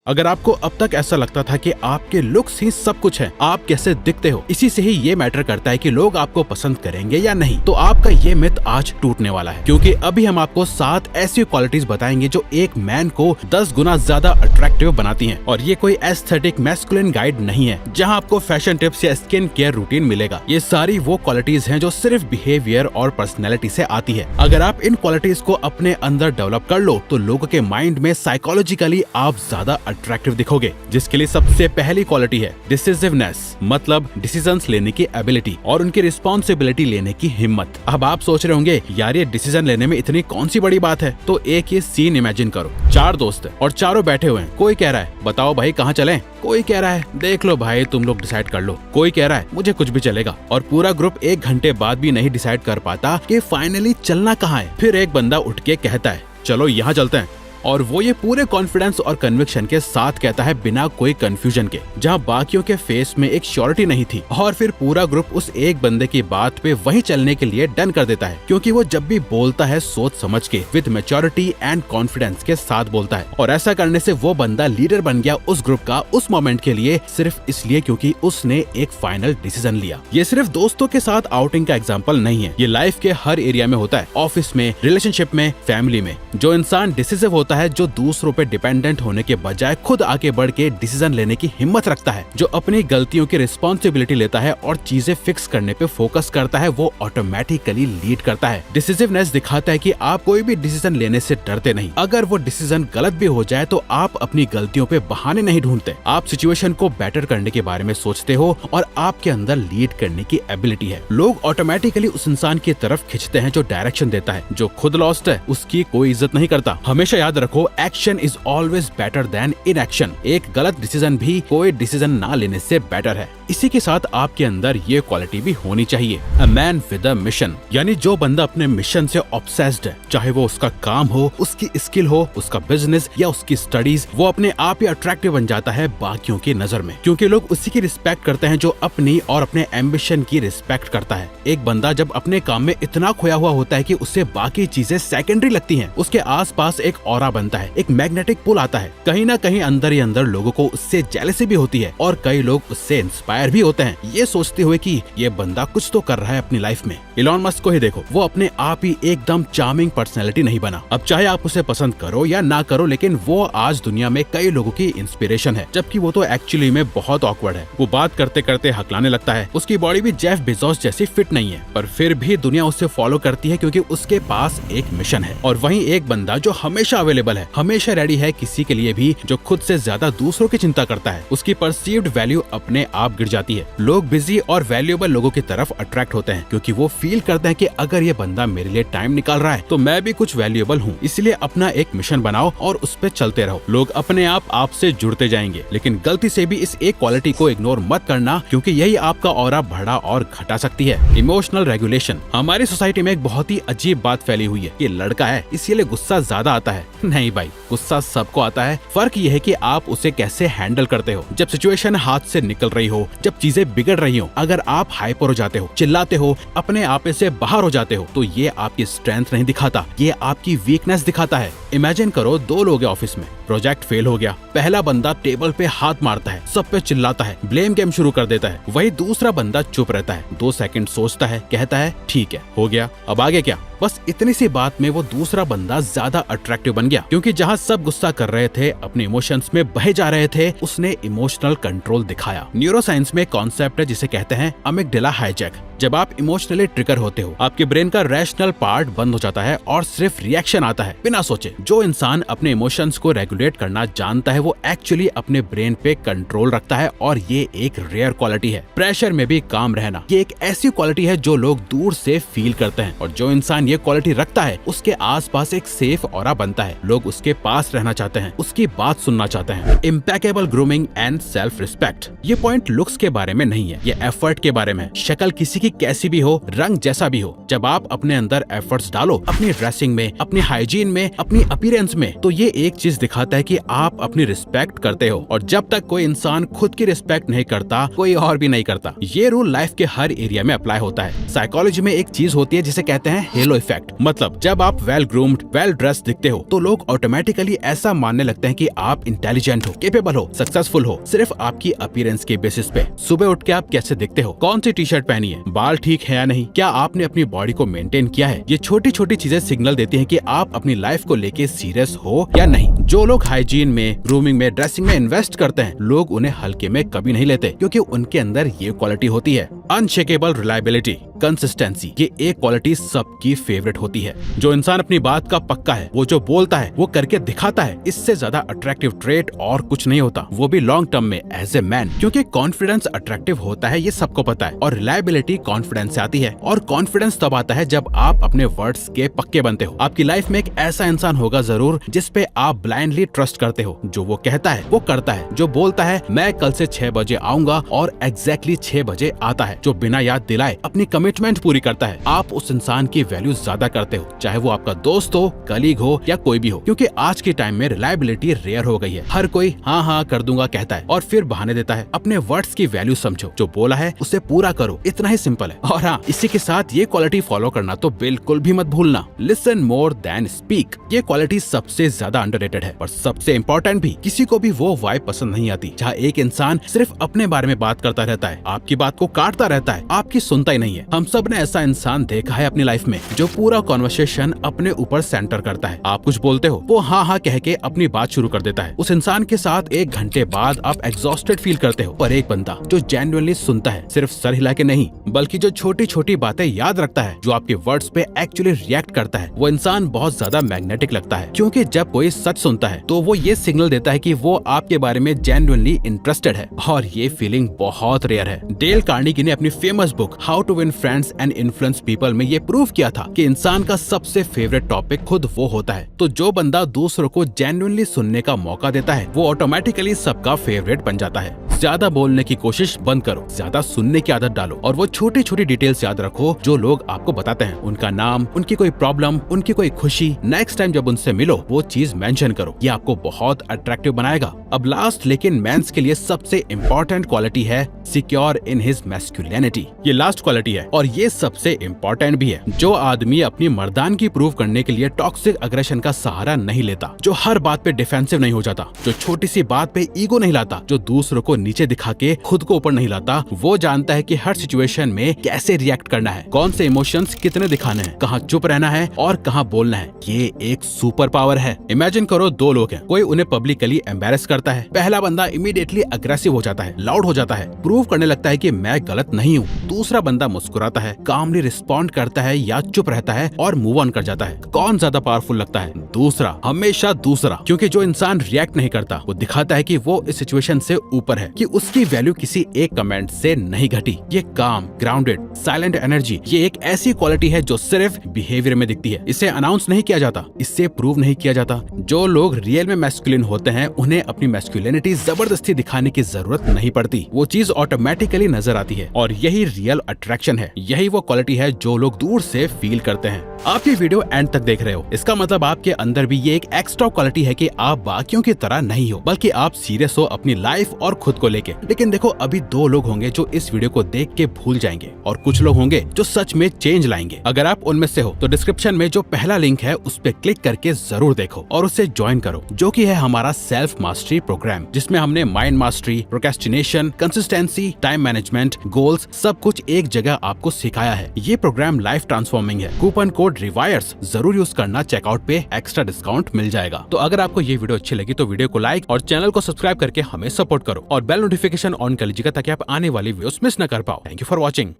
अगर आपको अब तक ऐसा लगता था कि आपके लुक्स ही सब कुछ है, आप कैसे दिखते हो, इसी से ही ये मैटर करता है कि लोग आपको पसंद करेंगे या नहीं, तो आपका ये मिथ आज टूटने वाला है। क्योंकि अभी हम आपको 7 ऐसी क्वालिटीज बताएंगे जो एक मैन को 10 गुना ज्यादा अट्रैक्टिव बनाती हैं। और ये कोई एस्थेटिक मैस्कुलिन गाइड नहीं है जहां आपको फैशन टिप्स या स्किन केयर रूटीन मिलेगा। ये सारी वो क्वालिटीज हैं जो सिर्फ बिहेवियर और पर्सनैलिटी से आती है। अगर आप इन क्वालिटीज को अपने अंदर डेवलप कर लो तो लोगों के माइंड में साइकोलॉजिकली आप ज्यादा अट्रैक्टिव दिखोगे। जिसके लिए सबसे पहली क्वालिटी है डिसिसिवनेस, मतलब डिसीजंस लेने की एबिलिटी और उनकी रिस्पॉन्सिबिलिटी लेने की हिम्मत। अब आप सोच रहे होंगे यार ये डिसीजन लेने में इतनी कौन सी बड़ी बात है, तो एक ये सीन इमेजिन करो। 4 दोस्त हैं और चारों बैठे हुए हैं। कोई कह रहा है बताओ भाई कहाँ चलें, कोई कह रहा है देख लो भाई तुम लोग डिसाइड कर लो, कोई कह रहा है मुझे कुछ भी चलेगा। और पूरा ग्रुप 1 घंटे बाद भी नहीं डिसाइड कर पाता कि फाइनली चलना कहाँ है। फिर एक बंदा उठ के कहता है चलो यहाँ चलते हैं, और वो ये पूरे कॉन्फिडेंस और कन्विक्शन के साथ कहता है बिना कोई कंफ्यूजन के, जहां बाकियों के फेस में एक श्योरिटी नहीं थी। और फिर पूरा ग्रुप उस एक बंदे की बात पे वहीं चलने के लिए डन कर देता है, क्योंकि वो जब भी बोलता है सोच समझ के, विद मैच्योरिटी एंड कॉन्फिडेंस के साथ बोलता है। और ऐसा करने से वो बंदा लीडर बन गया उस ग्रुप का उस मोमेंट के लिए, सिर्फ इसलिए क्योंकि उसने एक फाइनल डिसीजन लिया। ये सिर्फ दोस्तों के साथ आउटिंग का एग्जाम्पल नहीं है, ये लाइफ के हर एरिया में होता है। ऑफिस में, रिलेशनशिप में, फैमिली में। जो इंसान डिसिसिव होता है, जो दूसरों पे डिपेंडेंट होने के बजाय खुद आगे बढ़ के डिसीजन लेने की हिम्मत रखता है, जो अपनी गलतियों की रिस्पॉन्सिबिलिटी लेता है और चीजें फिक्स करने पे फोकस करता है, वो ऑटोमेटिकली लीड करता है। डिसिसिवनेस दिखाता है कि आप कोई भी डिसीजन लेने से डरते नहीं। अगर वो डिसीजन गलत भी हो जाए तो आप अपनी गलतियों पे बहाने नहीं ढूंढते। आप सिचुएशन को बेटर करने के बारे में सोचते हो और आपके अंदर लीड करने की एबिलिटी है। लोग ऑटोमेटिकली उस इंसान की तरफ खिंचते हैं जो डायरेक्शन देता है। जो खुद लॉस्ट है उसकी कोई इज्जत नहीं करता। हमेशा याद रखो, action is always better than inaction. एक गलत डिसीजन भी कोई डिसीजन ना लेने से बेटर है। इसी के साथ आपके अंदर ये क्वालिटी भी होनी चाहिए, a man with a mission, यानी जो बंदा अपने मिशन से ऑब्सेस्ड है, चाहे वो उसका काम हो, उसकी स्किल हो, उसका बिजनेस या उसकी स्टडीज, वो अपने आप ही अट्रैक्टिव बन जाता है बाकियों की नजर में, क्योंकि लोग उसी की रिस्पेक्ट करते हैं जो अपनी और अपने एम्बिशन की रिस्पेक्ट करता है। एक बंदा जब अपने काम में इतना खोया हुआ होता है कि उसे बाकी चीजें सेकेंडरी लगती हैं, उसके आसपास एक ऑरा बनता है, एक मैग्नेटिक पुल आता है। कहीं ना कहीं अंदर ही अंदर लोगों को उससे जेलसी भी होती है और कई लोग उससे इंस्पायर भी होते हैं, ये सोचते हुए कि ये बंदा कुछ तो कर रहा है अपनी लाइफ में। इलॉन मस्क को ही देखो, वो अपने आप ही एकदम चार्मिंग पर्सनैलिटी नहीं बना। अब चाहे आप उसे पसंद करो या ना करो, लेकिन वो आज दुनिया में कई लोगों की इंस्पिरेशन है, जबकि वो तो एक्चुअली में बहुत ऑकवर्ड है। वो बात करते करते हकलाने लगता है। उसकी बॉडी भी जेफ बेजोस जैसी फिट नहीं है, पर फिर भी दुनिया उसे फॉलो करती है क्योंकि उसके पास एक मिशन है। और वहीं एक बंदा जो हमेशा अवेलेबल है, हमेशा रेडी है किसी के लिए भी, जो खुद से ज्यादा दूसरों की चिंता करता है, उसकी परसीव्ड वैल्यू अपने आप गिर जाती है। लोग बिजी और वैल्यूएबल लोगों की तरफ अट्रैक्ट होते हैं क्योंकि वो फील करते हैं कि अगर ये बंदा मेरे लिए टाइम निकाल रहा है तो मैं भी कुछ वैल्यूएबल हूँ। इसलिए अपना एक मिशन बनाओ और उस पे चलते रहो। लोग अपने आप आपसे जुड़ते जाएंगे, लेकिन गलती से भी इस एक क्वालिटी को इग्नोर मत करना, क्योंकि यही आपका ऑरा बढ़ा और घटा सकती है। Emotional regulation. हमारी सोसाइटी में एक बहुत ही अजीब बात फैली हुई है कि लड़का है इसीलिए गुस्सा ज्यादा आता है। नहीं भाई, गुस्सा सबको आता है, फर्क ये है कि आप उसे कैसे हैंडल करते हो। जब सिचुएशन हाथ से निकल रही हो, जब चीजें बिगड़ रही हो, अगर आप हाइपर हो जाते हो, चिल्लाते हो, अपने आप से बाहर हो जाते हो, तो ये आपकी स्ट्रेंथ नहीं दिखाता, ये आपकी वीकनेस दिखाता है। इमेजिन करो, 2 लोग हैं ऑफिस में, प्रोजेक्ट फेल हो गया। पहला बंदा टेबल पे हाथ मारता है, सब पे चिल्लाता है, ब्लेम गेम शुरू कर देता है। वही दूसरा बंदा चुप रहता है, 2 सेकंड सोचता है, कहता है ठीक है हो गया, अब आगे क्या। बस इतनी सी बात में वो दूसरा बंदा ज्यादा अट्रैक्टिव बन गया, क्योंकि जहां सब गुस्सा कर रहे थे, अपने इमोशंस में बहे जा रहे थे, उसने इमोशनल कंट्रोल दिखाया। न्यूरोसाइंस में कॉन्सेप्ट है जिसे कहते हैं अमिगडाला हाईजैक। जब आप इमोशनली ट्रिगर होते हो, आपके ब्रेन का रैशनल पार्ट बंद हो जाता है और सिर्फ रिएक्शन आता है बिना सोचे। जो इंसान अपने इमोशंस को रेगुलेट करना जानता है, वो एक्चुअली अपने ब्रेन पे कंट्रोल रखता है, और ये एक रेयर क्वालिटी है। प्रेशर में भी काम रहना, ये एक ऐसी क्वालिटी है जो लोग दूर से फील करते हैं, और जो इंसान ये क्वालिटी रखता है, उसके आसपास एक सेफ ऑरा बनता है। लोग उसके पास रहना चाहते हैं, उसकी बात सुनना चाहते हैं। Impeccable grooming and self respect. ये पॉइंट लुक्स के बारे में नहीं है, ये एफर्ट के बारे में है। शक्ल किसी की कैसी भी हो, रंग जैसा भी हो, जब आप अपने अंदर एफर्ट्स डालो, अपनी ड्रेसिंग में, अपनी हाइजीन में, अपनी अपीयरेंस में, तो ये एक चीज दिखाता है कि आप अपनी रिस्पेक्ट करते हो। और जब तक कोई इंसान खुद की रिस्पेक्ट नहीं करता, कोई और भी नहीं करता। ये रूल लाइफ के हर एरिया में अप्लाई होता है। साइकोलॉजी में एक चीज होती है जिसे कहते हैं हेलो हेलो इफेक्ट। मतलब जब आप वेल ग्रूम्ड, वेल ड्रेस दिखते हो तो लोग ऑटोमेटिकली ऐसा मानने लगते हैं कि आप इंटेलिजेंट हो, केपेबल हो, सक्सेसफुल हो, सिर्फ आपकी अपीयरेंस के बेसिस पे। सुबह उठ के आप कैसे दिखते हो, कौन सी टी शर्ट पहनी है, बाल ठीक है या नहीं, क्या आपने अपनी बॉडी को मेंटेन किया है, ये छोटी छोटी चीजें सिग्नल देती हैं कि आप अपनी लाइफ को लेके सीरियस हो या नहीं। जो लोग हाइजीन में, ग्रूमिंग में, ड्रेसिंग में इन्वेस्ट करते हैं, लोग उन्हें हल्के में कभी नहीं लेते, क्योंकि उनके अंदर ये क्वालिटी होती है, अनशेकेबल रिलायबिलिटी, कंसिस्टेंसी। ये एक क्वालिटी सबकी फेवरेट होती है। जो इंसान अपनी बात का पक्का है, वो जो बोलता है वो करके दिखाता है, इससे ज्यादा अट्रैक्टिव ट्रेट और कुछ नहीं होता, वो भी लॉन्ग टर्म में एज ए मैन। क्योंकि कॉन्फिडेंस अट्रैक्टिव होता है, ये सबको पता है, और रिलायबिलिटी कॉन्फिडेंस से आती है। और कॉन्फिडेंस तब आता है जब आप अपने वर्ड्स के पक्के बनते हो। आपकी लाइफ में एक ऐसा इंसान होगा जरूर जिस पे आप ब्लाइंडली ट्रस्ट करते हो, जो वो कहता है वो करता है, जो बोलता है मैं कल से 6 बजे आऊंगा और एग्जैक्टली 6 बजे आता है, जो बिना याद दिलाए अपनी कमिटमेंट पूरी करता है। आप उस इंसान की वैल्यू ज्यादा करते हो, चाहे वो आपका दोस्त हो, कलीग हो या कोई भी हो, क्योंकि आज के टाइम में रिलायबिलिटी रेयर हो गई है। हर कोई हाँ हाँ कर दूंगा कहता है और फिर बहाने देता है। अपने वर्ड्स की वैल्यू समझो, जो बोला है उसे पूरा करो, इतना ही सिंपल है। और हाँ, इसी के साथ ये क्वालिटी फॉलो करना तो बिल्कुल भी मत भूलना, लिसन मोर देन स्पीक। ये क्वालिटी सबसे ज्यादा अंडररेटेड है, और सबसे इम्पोर्टेंट भी। किसी को भी वो वाइब पसंद नहीं आती जहाँ एक इंसान सिर्फ अपने बारे में बात करता रहता है, आपकी बात को काटता रहता है, आपकी सुनता ही नहीं है। हम सब ने ऐसा इंसान देखा है अपनी लाइफ में, जो पूरा कॉन्वर्सेशन अपने ऊपर सेंटर करता है। आप कुछ बोलते हो, वो हाँ हाँ कह के अपनी बात शुरू कर देता है। उस इंसान के साथ 1 घंटे बाद आप एग्जॉस्टेड फील करते हो। पर एक बंदा जो जेन्युइनली सुनता है, सिर्फ सर हिला के नहीं, बल्कि जो छोटी छोटी बातें याद रखता है, जो आपके वर्ड्स पे एक्चुअली रिएक्ट करता है, वो इंसान बहुत ज्यादा मैग्नेटिक लगता है। क्योंकि जब कोई सच सुनता है तो वो ये सिग्नल देता है कि वो आपके बारे में जेन्युइनली इंटरेस्टेड है, और ये फीलिंग बहुत रेयर है। डेल कार्नेगी ने अपनी famous book how to win friends and influence people में ये प्रूव किया था कि इंसान का सबसे फेवरेट टॉपिक खुद वो होता है। तो जो बंदा दूसरों को जेन्युइनली सुनने का मौका देता है, वो ऑटोमेटिकली सबका फेवरेट बन जाता है। ज्यादा बोलने की कोशिश बंद करो, ज्यादा सुनने की आदत डालो, और वो छोटी छोटी डिटेल्स याद रखो जो लोग आपको बताते हैं। उनका नाम, उनकी कोई प्रॉब्लम, उनकी कोई खुशी। नेक्स्ट टाइम जब उनसे मिलो वो चीज मेंशन करो, ये आपको बहुत अट्रैक्टिव बनाएगा। अब लास्ट लेकिन मेंस के लिए सबसे इम्पोर्टेंट क्वालिटी है सिक्योर इन हिज मैस्कुलिनिटी। ये लास्ट क्वालिटी है और ये सबसे इम्पोर्टेंट भी है। जो आदमी अपनी मर्दान की प्रूव करने के लिए टॉक्सिक अग्रेशन का सहारा नहीं लेता, जो हर बात पे डिफेंसिव नहीं हो जाता, जो छोटी सी बात पे ईगो नहीं लाता, जो दूसरों को नीचे दिखा के खुद को ऊपर नहीं लाता, वो जानता है कि हर सिचुएशन में कैसे रिएक्ट करना है, कौन से इमोशंस कितने दिखाने हैं, कहाँ चुप रहना है और कहाँ बोलना है। ये एक सुपर पावर है। इमेजिन करो 2 लोग हैं, कोई उन्हें पब्लिकली एम्बैरेस करता है। पहला बंदा इमीडिएटली अग्रेसिव हो जाता है, लाउड हो जाता है, प्रूव करने लगता है कि मैं गलत नहीं हूँ। दूसरा बंदा मुस्कुराता है, कामली रिस्पॉन्ड करता है या चुप रहता है और मूव ऑन कर जाता है। कौन ज्यादा पावरफुल लगता है? दूसरा, हमेशा दूसरा। क्योंकि जो इंसान रिएक्ट नहीं करता, वो दिखाता है कि वो इस सिचुएशन से ऊपर है, कि उसकी वैल्यू किसी एक कमेंट से नहीं घटी। ये काम, ग्राउंडेड, साइलेंट एनर्जी, ये एक ऐसी क्वालिटी है जो सिर्फ बिहेवियर में दिखती है। इसे अनाउंस नहीं किया जाता, इससे प्रूव नहीं किया जाता। जो लोग रियल में मैस्कुलिन होते हैं, उन्हें अपनी मैस्कुलिनिटी जबरदस्ती दिखाने की जरूरत नहीं पड़ती, वो चीज ऑटोमेटिकली नजर आती है। और यही रियल अट्रैक्शन है, यही वो क्वालिटी है जो लोग दूर से फील करते हैं। आप ये वीडियो एंड तक देख रहे हो, इसका मतलब आपके अंदर भी ये एक एक्स्ट्रा क्वालिटी है कि आप बाकियों की तरह नहीं हो, बल्कि आप सीरियस हो अपनी लाइफ और खुद को लेके। लेकिन देखो, अभी 2 लोग होंगे जो इस वीडियो को देख के भूल जाएंगे, और कुछ लोग होंगे जो सच में चेंज लाएंगे। अगर आप उनमें से हो तो डिस्क्रिप्शन में जो पहला लिंक है उस पे क्लिक करके जरूर देखो और उसे ज्वाइन करो, जो कि है हमारा सेल्फ मास्टरी प्रोग्राम, जिसमें हमने mind mastery, procrastination, consistency, time management, goals, सब कुछ एक जगह आपको सिखाया है। ये प्रोग्राम लाइफ ट्रांसफॉर्मिंग है। कूपन कोड रिवायर्स जरूर यूज करना, चेकआउट पे एक्स्ट्रा डिस्काउंट मिल जाएगा। तो अगर आपको ये वीडियो अच्छी लगी तो वीडियो को लाइक और चैनल को सब्सक्राइब करके हमें सपोर्ट करो, और बेल नोटिफिकेशन ऑन कर लीजिएगा ताकि आप आने वाली वीडियोस मिस न कर पाओ। Thank you for watching.